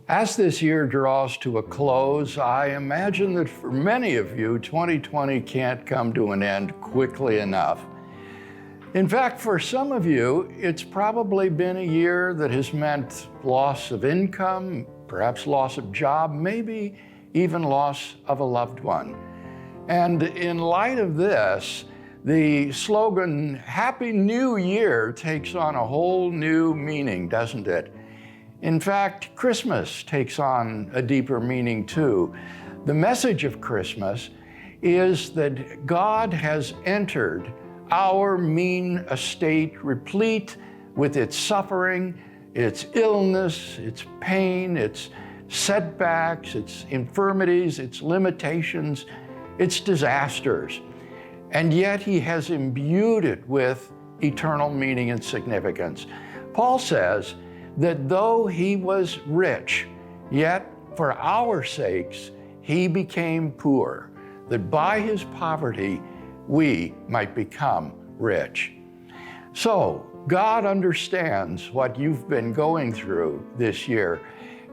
As this year draws to a close, I imagine that for many of you, 2020 can't come to an end quickly enough. In fact, for some of you, it's probably been a year that has meant loss of income, perhaps loss of job, maybe even loss of a loved one. And in light of this, the slogan, Happy New Year, takes on a whole new meaning, doesn't it? In fact, Christmas takes on a deeper meaning too. The message of Christmas is that God has entered our mean estate, replete with its suffering, its illness, its pain, its setbacks, its infirmities, its limitations, its disasters. And yet He has imbued it with eternal meaning and significance. Paul says that though He was rich, yet for our sakes He became poor, that by His poverty we might become rich. So God understands what you've been going through this year,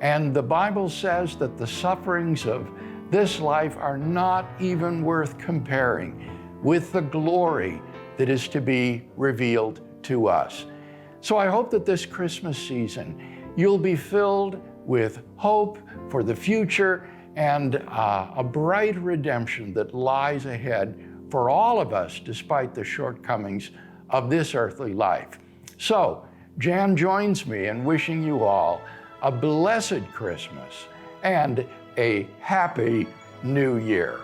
and the Bible says that the sufferings of this life are not even worth comparing with the glory that is to be revealed to us. So I hope that this Christmas season you'll be filled with hope for the future and a bright redemption that lies ahead for all of us despite the shortcomings of this earthly life. So Jan joins me in wishing you all a blessed Christmas and a happy New Year.